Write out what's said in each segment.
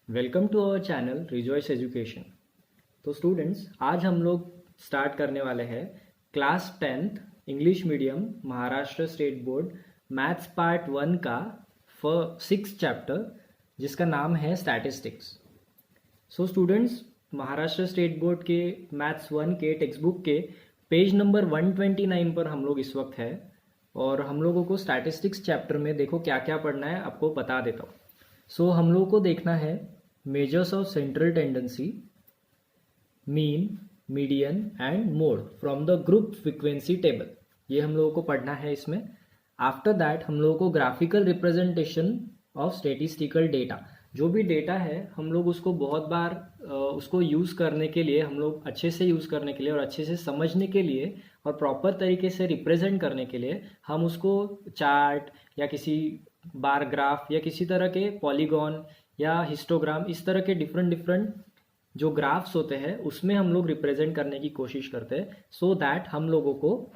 Welcome to our channel Rejoice Education. तो students, आज हम लोग स्टार्ट करने वाले हैं class 10th English medium Maharashtra state board maths part 1 का 6th चैप्टर, जिसका नाम है statistics. So students, Maharashtra state board के मैथ्स 1 के टेक्स्ट बुक के पेज नंबर 129 पर हम लोग इस वक्त है और हम लोगों को स्टैटिस्टिक्स चैप्टर में देखो क्या क्या पढ़ना है, आपको बता देता हूँ। सो हम लोगों को देखना है measures of central tendency, mean, median and mode from the group frequency table. ये हम लोगों को पढ़ना है इसमें। आफ्टर दैट हम लोगों को graphical representation of statistical data, जो भी डेटा है हम लोग उसको बहुत बार उसको यूज़ करने के लिए, हम लोग अच्छे से यूज़ करने के लिए और अच्छे से समझने के लिए और प्रॉपर तरीके से रिप्रेजेंट करने के लिए हम उसको चार्ट या किसी बार ग्राफ या किसी तरह के पॉलीगॉन या हिस्टोग्राम, इस तरह के डिफरेंट जो ग्राफ्स होते हैं उसमें हम लोग रिप्रेजेंट करने की कोशिश करते हैं, सो दैट हम लोगों को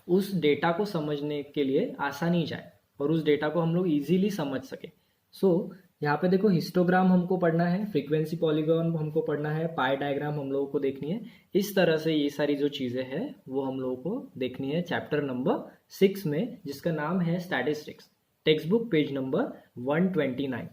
उस डेटा को समझने के लिए आसानी जाए और उस डेटा को हम लोग इजीली समझ सके। सो यहाँ पे देखो, हिस्टोग्राम हमको पढ़ना है, फ्रीक्वेंसी पॉलीगॉन हमको पढ़ना है, पाई डायग्राम हम लोगों को देखनी है। इस तरह से ये सारी जो चीज़ें हैं वो हम लोगों को देखनी है चैप्टर नंबर 6 में, जिसका नाम है statistics, text book page number 129।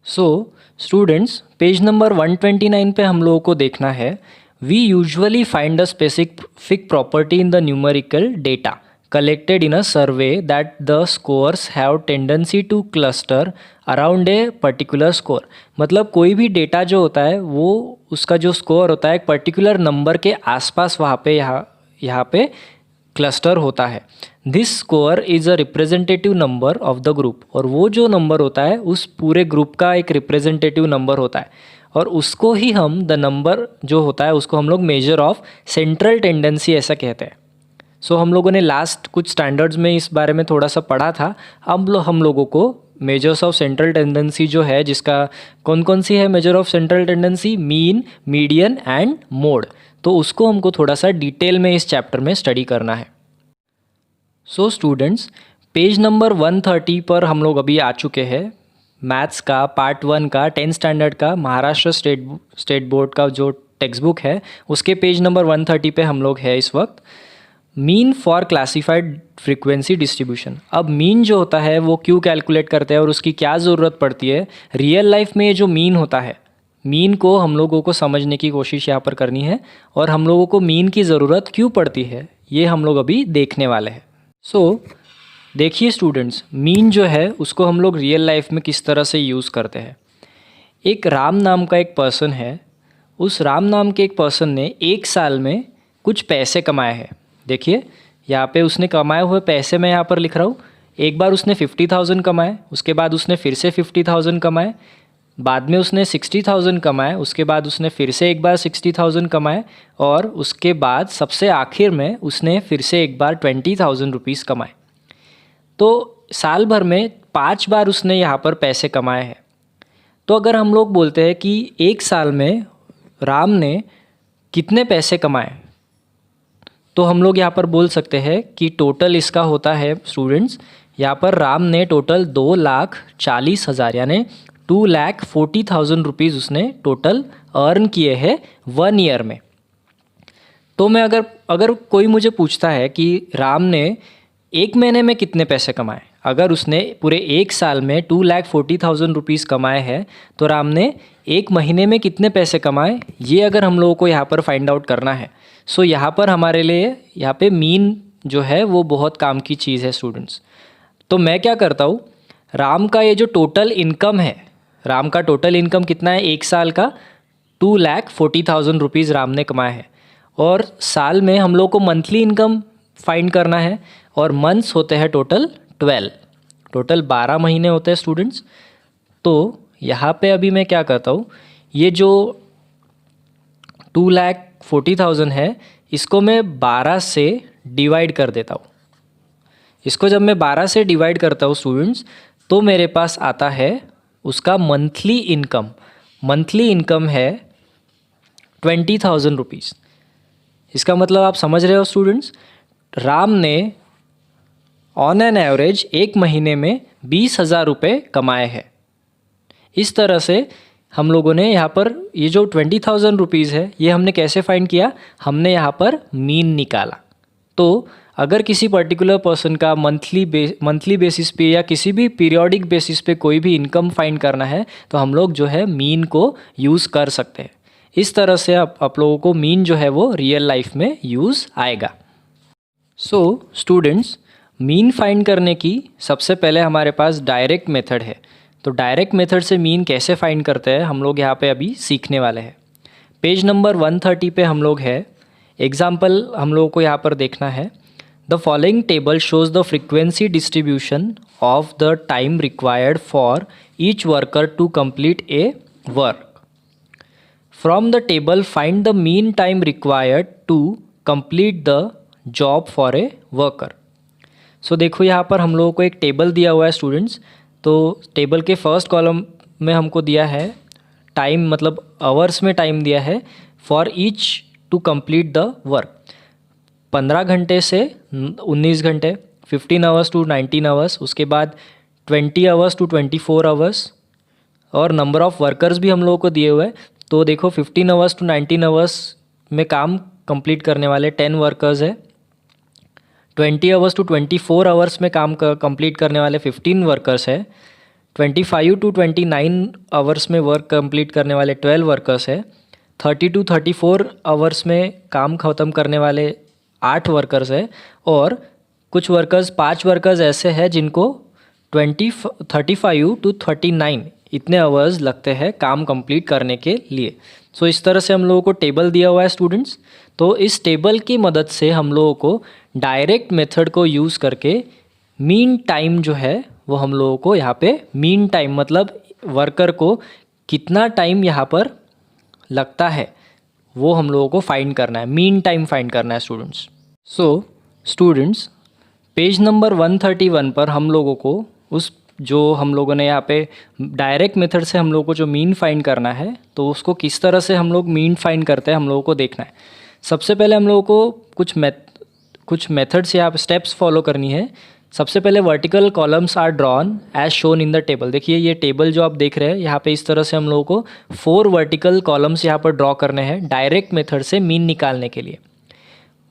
So students, page number 129 पे हम लोगों को देखना है we usually find a specific property in the numerical data collected in a survey that the scores have tendency to cluster around a particular score. मतलब कोई भी data जो होता है वो उसका जो स्कोर होता है एक पर्टिकुलर नंबर के आसपास वहाँ पे क्लस्टर होता है। This score is a representative number of the group, और वो जो नंबर होता है उस पूरे ग्रुप का एक रिप्रेजेंटेटिव नंबर होता है, और उसको ही हम द नंबर जो होता है उसको हम लोग मेजर ऑफ सेंट्रल टेंडेंसी ऐसा कहते हैं। सो हम लोगों ने लास्ट कुछ स्टैंडर्ड्स में इस बारे में थोड़ा सा पढ़ा था। अब हम लोगों को मेजर्स ऑफ सेंट्रल टेंडेंसी जो है, जिसका कौन कौन सी है measure of central tendency, mean, median and mode, तो उसको हमको थोड़ा सा डिटेल में इस चैप्टर में स्टडी करना है। सो स्टूडेंट्स, पेज नंबर 130 पर हम लोग अभी आ चुके हैं। मैथ्स का पार्ट 1 का 10th स्टैंडर्ड का महाराष्ट्र स्टेट बोर्ड का जो टेक्स्ट बुक है उसके पेज नंबर 130 पे हम लोग है इस वक्त। Mean for classified frequency distribution. अब मीन जो होता है वो क्यों कैलकुलेट करते हैं और उसकी क्या ज़रूरत पड़ती है रियल लाइफ में। ये जो मीन होता है, मीन को हम लोगों को समझने की कोशिश यहाँ पर करनी है, और हम लोगों को मीन की ज़रूरत क्यों पड़ती है ये हम लोग अभी देखने वाले हैं। सो देखिए स्टूडेंट्स, मीन जो है उसको हम लोग रियल लाइफ में किस तरह से यूज़ करते हैं। एक राम नाम का एक पर्सन है। उस राम नाम के एक पर्सन ने एक साल में कुछ पैसे कमाए हैं। देखिए यहाँ पे उसने कमाए हुए पैसे मैं यहाँ पर लिख रहा हूँ। एक बार उसने 50,000 कमाए, उसके बाद उसने फिर से 50,000 कमाए, बाद में उसने 60,000 कमाए, उसके बाद उसने फिर से एक बार 60,000 कमाए, और उसके बाद सबसे आखिर में उसने फिर से एक बार 20,000 रुपीज़ कमाए। तो साल भर में 5 बार उसने यहाँ पर पैसे कमाए हैं। तो अगर हम लोग बोलते हैं कि एक साल में राम ने कितने पैसे कमाए, तो हम लोग यहाँ पर बोल सकते हैं कि टोटल इसका होता है स्टूडेंट्स, यहाँ पर राम ने टोटल 2,40,000 यानी 2,40,000 रुपीज़ उसने टोटल अर्न किए हैं 1 ईयर में। तो मैं अगर कोई मुझे पूछता है कि राम ने एक महीने में कितने पैसे कमाए, अगर उसने पूरे एक साल में 2,40,000 रुपीज़ कमाए हैं तो राम ने एक महीने में कितने पैसे कमाए, ये अगर हम लोगों को यहाँ पर फाइंड आउट करना है। सो यहाँ पर हमारे लिए यहाँ पे मीन जो है वो बहुत काम की चीज़ है स्टूडेंट्स। तो मैं क्या करता हूँ, राम का ये जो टोटल इनकम है, राम का टोटल इनकम कितना है एक साल का, 2,40,000 रुपीज़ राम ने कमाए हैं। और साल में हम लोग को मंथली इनकम फाइंड करना है, और मंथ्स होते हैं टोटल 12, टोटल 12 महीने होते हैं स्टूडेंट्स। तो यहाँ पे अभी मैं क्या करता हूँ, ये जो 2,40,000 है इसको मैं 12 से डिवाइड कर देता हूँ। इसको जब मैं 12 से डिवाइड करता हूँ स्टूडेंट्स, तो मेरे पास आता है उसका मंथली इनकम। मंथली इनकम है 20,000 रुपीज़। इसका मतलब आप समझ रहे हो स्टूडेंट्स, राम ने ऑन एन एवरेज एक महीने में 20,000 रुपये कमाए हैं। इस तरह से हम लोगों ने यहाँ पर ये जो 20,000 रुपीज़ है ये हमने कैसे फाइंड किया, हमने यहाँ पर मीन निकाला। तो अगर किसी पर्टिकुलर पर्सन का मंथली बेसिस पे या किसी भी पीरियोडिक बेसिस पे कोई भी इनकम फाइंड करना है तो हम लोग जो है मीन को यूज़ कर सकते हैं। इस तरह से आप लोगों को मीन जो है वो रियल लाइफ में यूज़ आएगा। सो स्टूडेंट्स, मीन फाइंड करने की सबसे पहले हमारे पास डायरेक्ट मेथड है। तो डायरेक्ट मेथड से मीन कैसे फाइंड करते हैं हम लोग यहाँ पे अभी सीखने वाले हैं। पेज नंबर 130 पे हम लोग है। एग्जाम्पल हम लोगों को यहाँ पर देखना है। The following table shows the frequency distribution of the time required for each worker to complete a work. From the table find the mean time required to complete the job for a worker. So देखो यहाँ पर हम लोगों को एक table दिया हुआ है स्टूडेंट्स। तो टेबल के फर्स्ट कॉलम में हमको दिया है टाइम, मतलब आवर्स में टाइम दिया है for each to complete the work. 15 घंटे से 19 घंटे, 15 आवर्स टू 19 आवर्स, उसके बाद 20 आवर्स टू 24 आवर्स, और नंबर ऑफ़ वर्कर्स भी हम लोगों को दिए हुए हैं। तो देखो 15 आवर्स टू 19 आवर्स में काम कंप्लीट करने वाले 10 वर्कर्स है। 20 आवर्स टू 24 आवर्स में काम कंप्लीट करने वाले 15 वर्कर्स है। 25 टू 29 आवर्स में वर्क कंप्लीट करने वाले 12 वर्कर्स है। 30 टू 34 आवर्स में काम ख़त्म करने वाले 8 वर्कर्स है। और कुछ वर्कर्स 5 वर्कर्स ऐसे हैं जिनको 35 टू 39 इतने आवर्स लगते हैं काम कंप्लीट करने के लिए। सो इस तरह से हम लोगों को टेबल दिया हुआ है स्टूडेंट्स। तो इस टेबल की मदद से हम लोगों को डायरेक्ट मेथड को यूज़ करके मीन टाइम जो है वो हम लोगों को यहाँ पे मीन टाइम मतलब वर्कर को कितना टाइम यहाँ पर लगता है वो हम लोगों को फाइंड करना है, मीन टाइम फाइंड करना है स्टूडेंट्स। सो स्टूडेंट्स, पेज नंबर 131 पर हम लोगों को उस जो हम लोगों ने यहाँ पे डायरेक्ट मेथड से हम लोगों को जो मीन फाइंड करना है तो उसको किस तरह से हम लोग मीन फाइंड करते हैं हम लोगों को देखना है। सबसे पहले हम लोगों को कुछ मेथड्स या स्टेप्स फॉलो करनी है। सबसे पहले vertical columns are drawn as shown in the table. देखिए ये टेबल जो आप देख रहे हैं यहाँ पे इस तरह से हम लोगों को 4 वर्टिकल कॉलम्स यहाँ पर ड्रॉ करने हैं डायरेक्ट मेथड से मीन निकालने के लिए।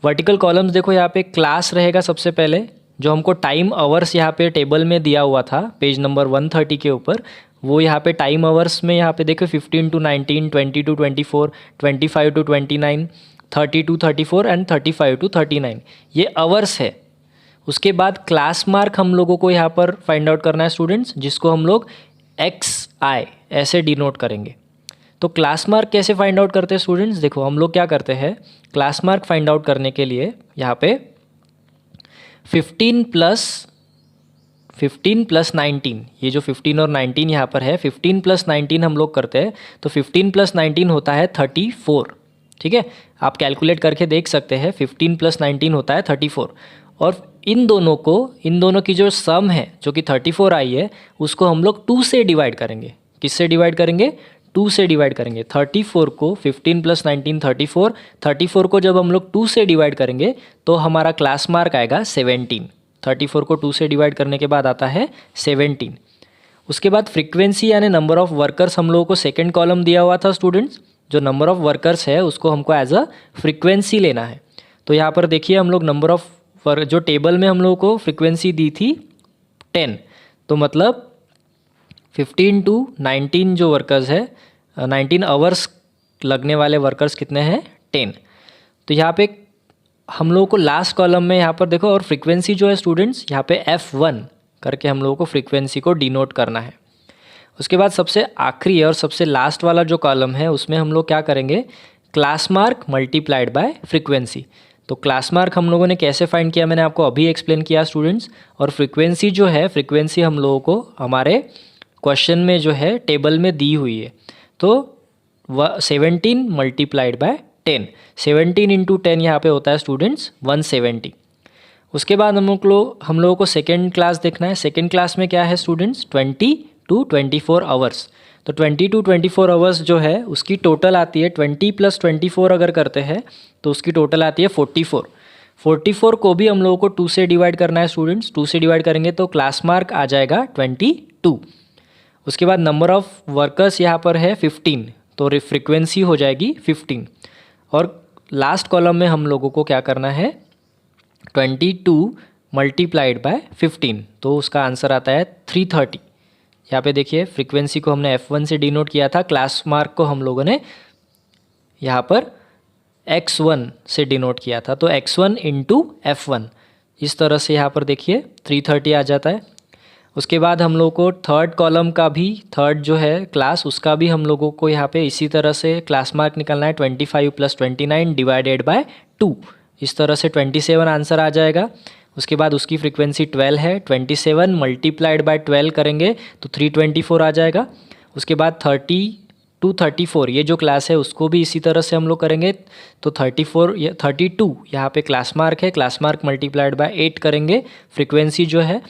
वर्टिकल कॉलम्स देखो यहाँ पे क्लास रहेगा सबसे पहले, जो हमको टाइम आवर्स यहाँ पे टेबल में दिया हुआ था पेज नंबर 130 के ऊपर, वो यहाँ पे टाइम आवर्स में यहाँ पे देखो 15 to 19, 20 to 24, 25 to 29, 30 to 34 and 35 to 39 ये आवर्स है। उसके बाद क्लास मार्क हम लोगों को यहाँ पर फाइंड आउट करना है स्टूडेंट्स, जिसको हम लोग XI ऐसे डिनोट करेंगे। तो क्लास मार्क कैसे फाइंड आउट करते हैं स्टूडेंट्स, देखो हम लोग क्या करते हैं क्लास मार्क फाइंड आउट करने के लिए यहाँ पे 15 प्लस 19, ये जो 15 और 19 यहाँ पर है 15 प्लस 19 हम लोग करते हैं तो 15 प्लस 19 होता है 34। ठीक है, आप कैलकुलेट करके देख सकते हैं 15 प्लस 19 होता है 34। और इन दोनों की जो सम है जो कि 34 आई है उसको हम लोग 2 से डिवाइड करेंगे। किससे डिवाइड करेंगे, 2 से डिवाइड करेंगे। 34 को 15 प्लस 19 34, 34 को जब हम लोग 2 से डिवाइड करेंगे तो हमारा क्लास मार्क आएगा 17। 34 को 2 से डिवाइड करने के बाद आता है 17। उसके बाद फ्रीक्वेंसी यानी नंबर ऑफ़ वर्कर्स हम लोगों को सेकेंड कॉलम दिया हुआ था स्टूडेंट्स। जो नंबर ऑफ़ वर्कर्स है उसको हमको एज अ फ्रीक्वेंसी लेना है। तो यहाँ पर देखिए हम लोग नंबर ऑफ़ जो टेबल में हम लोगों को फ्रीक्वेंसी दी थी 10, तो मतलब 15 टू 19 जो वर्कर्स है 19 आवर्स लगने वाले वर्कर्स कितने हैं 10। तो यहाँ पे हम लोगों को लास्ट कॉलम में यहाँ पर देखो, और फ्रीक्वेंसी जो है स्टूडेंट्स यहाँ पे F1 करके हम लोगों को फ्रीक्वेंसी को डिनोट करना है। उसके बाद सबसे आखिरी और सबसे लास्ट वाला जो कॉलम है उसमें हम लोग क्या करेंगे class mark multiplied by frequency. तो क्लास मार्क हम लोगों ने कैसे फाइंड किया मैंने आपको अभी एक्सप्लेन किया स्टूडेंट्स। और फ्रीक्वेंसी जो है फ्रीक्वेंसी हम लोगों को हमारे क्वेश्चन में जो है टेबल में दी हुई है। तो 17 मल्टीप्लाइड बाय 10, 17 इंटू 10 यहाँ पे होता है स्टूडेंट्स 170। उसके बाद हम लोगों को सेकेंड क्लास देखना है। सेकेंड क्लास में क्या है स्टूडेंट्स 20 टू 24 आवर्स। तो 20 टू 24 आवर्स जो है उसकी टोटल आती है 20 प्लस 24 अगर करते हैं तो उसकी टोटल आती है 44। 44 को भी हम लोगों को 2 से डिवाइड करना है स्टूडेंट्स। 2 से डिवाइड करेंगे तो क्लास मार्क आ जाएगा 22। उसके बाद नंबर ऑफ वर्कर्स यहाँ पर है 15, तो फ्रीक्वेंसी हो जाएगी 15। और लास्ट कॉलम में हम लोगों को क्या करना है 22 मल्टीप्लाइड बाय 15, तो उसका आंसर आता है 330। यहाँ पे देखिए फ्रीक्वेंसी को हमने F1 से डिनोट किया था, क्लास मार्क को हम लोगों ने यहाँ पर X1 से डिनोट किया था, तो X1 इंटू F1 इस तरह से यहाँ पर देखिए 330 आ जाता है। उसके बाद हम लोग को थर्ड कॉलम का भी, थर्ड जो है क्लास, उसका भी हम लोगों को यहाँ पे इसी तरह से क्लास मार्क निकालना है 25 + 29 डिवाइडेड बाय 2, इस तरह से 27 आंसर आ जाएगा। उसके बाद उसकी फ्रीक्वेंसी 12 है, 27 मल्टीप्लाइड बाय 12 करेंगे तो 324 आ जाएगा। उसके बाद 30 to 34 ये जो क्लास है उसको भी इसी तरह से हम लोग करेंगे, तो 32 यहाँ पे क्लास मार्क है, क्लास मार्क मल्टीप्लाइड बाय 8 करेंगे, फ्रीक्वेंसी जो है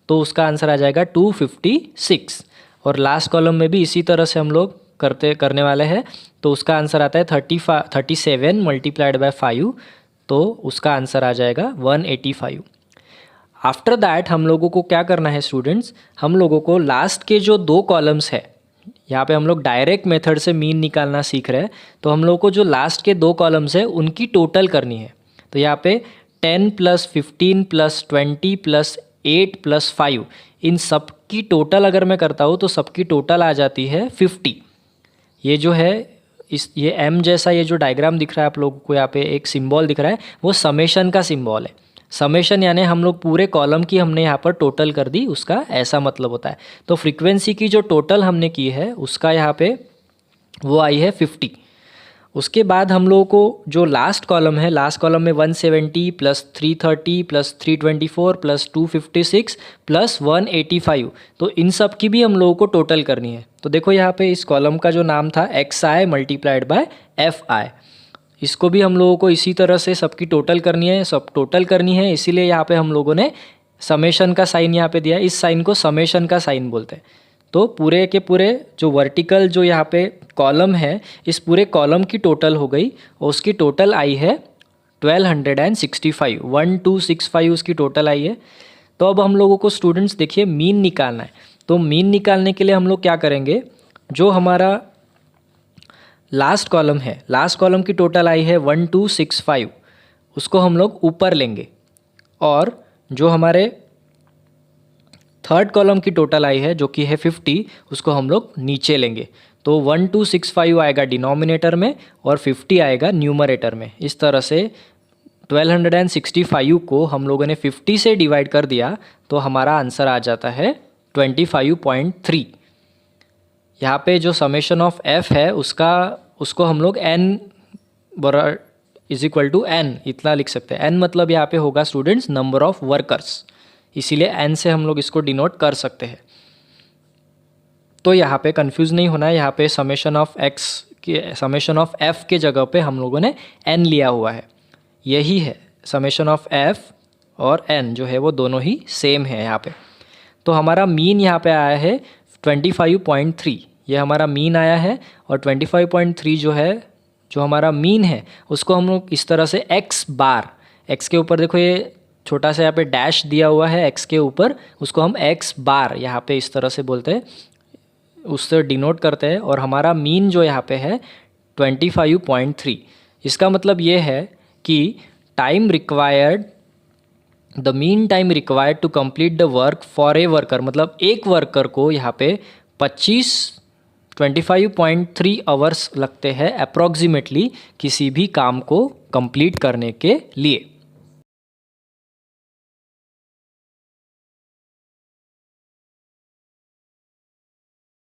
तो उसका आंसर आ जाएगा 256। और लास्ट कॉलम में भी इसी तरह से हम लोग करने वाले हैं, तो उसका आंसर आता है 37 मल्टीप्लाइड बाय 5, तो उसका आंसर आ जाएगा 185। आफ्टर दैट हम लोगों को क्या करना है स्टूडेंट्स, हम लोगों को लास्ट के जो 2 कॉलम्स है, यहाँ पे हम लोग डायरेक्ट मेथड से मीन निकालना सीख रहे हैं, तो हम लोगों को जो लास्ट के 2 कॉलम्स है उनकी टोटल करनी है। तो यहाँ पे 10 + 15 + 20 + 8 + 5 इन सब की टोटल अगर मैं करता हूँ तो सबकी टोटल आ जाती है 50। ये जो है ये M जैसा ये जो डायग्राम दिख रहा है आप लोगों को, यहाँ पे एक सिंबल दिख रहा है, वो समेशन का सिंबल है। समेशन यानी हम लोग पूरे कॉलम की हमने यहाँ पर टोटल कर दी, उसका ऐसा मतलब होता है। तो फ्रीक्वेंसी की जो टोटल हमने की है उसका यहाँ पे वो आई है 50। उसके बाद हम लोगों को जो लास्ट कॉलम है, लास्ट कॉलम में 170 + 330 + 324 + 256 + 185, तो इन सब की भी हम लोगों को टोटल करनी है। तो देखो यहाँ पे इस कॉलम का जो नाम था XI मल्टीप्लाइड बाय FI, इसको भी हम लोगों को इसी तरह से सबकी टोटल करनी है, सब टोटल करनी है, इसीलिए यहाँ पे हम लोगों ने समेशन का साइन यहाँ पे दिया है। इस साइन को समेशन का साइन बोलते हैं। तो पूरे के पूरे जो वर्टिकल जो यहाँ पे कॉलम है, इस पूरे कॉलम की टोटल हो गई और उसकी टोटल आई है 1265, 1265 उसकी टोटल आई है। तो अब हम लोगों को स्टूडेंट्स देखिए मीन निकालना है, तो मीन निकालने के लिए हम लोग क्या करेंगे, जो हमारा लास्ट कॉलम है, लास्ट कॉलम की टोटल आई है 1265, उसको हम लोग ऊपर लेंगे, और जो हमारे थर्ड कॉलम की टोटल आई है जो कि है 50, उसको हम लोग नीचे लेंगे। तो 1265 आएगा डिनोमिनेटर में और 50 आएगा न्यूमरेटर में। इस तरह से 1265 को हम लोगों ने 50 से डिवाइड कर दिया तो हमारा आंसर आ जाता है 25.3। यहाँ पे जो समेशन ऑफ F है उसको हम लोग n = n इतना लिख सकते हैं। n मतलब यहाँ पे होगा स्टूडेंट्स नंबर ऑफ वर्कर्स, इसीलिए n से हम लोग इसको डिनोट कर सकते हैं। तो यहाँ पे कंफ्यूज नहीं होना है, यहाँ पे समेशन ऑफ F के जगह पे हम लोगों ने n लिया हुआ है, यही है समेशन ऑफ F और n जो है वो दोनों ही सेम है यहाँ पे। तो हमारा मीन यहाँ पे आया है 25.3, ये हमारा मीन आया है, और 25.3 जो है जो हमारा मीन है उसको हम लोग इस तरह से x के ऊपर देखो ये छोटा सा यहाँ पे डैश दिया हुआ है x के ऊपर, उसको हम x यहाँ पे इस तरह से बोलते हैं, उससे डिनोट करते हैं। और हमारा मीन जो यहाँ पे है 25.3, इसका मतलब ये है कि the mean time required to complete the work for a worker, मतलब एक वर्कर को यहाँ पे 25.3 आवर्स लगते हैं अप्रॉक्सीमेटली किसी भी काम को कंप्लीट करने के लिए।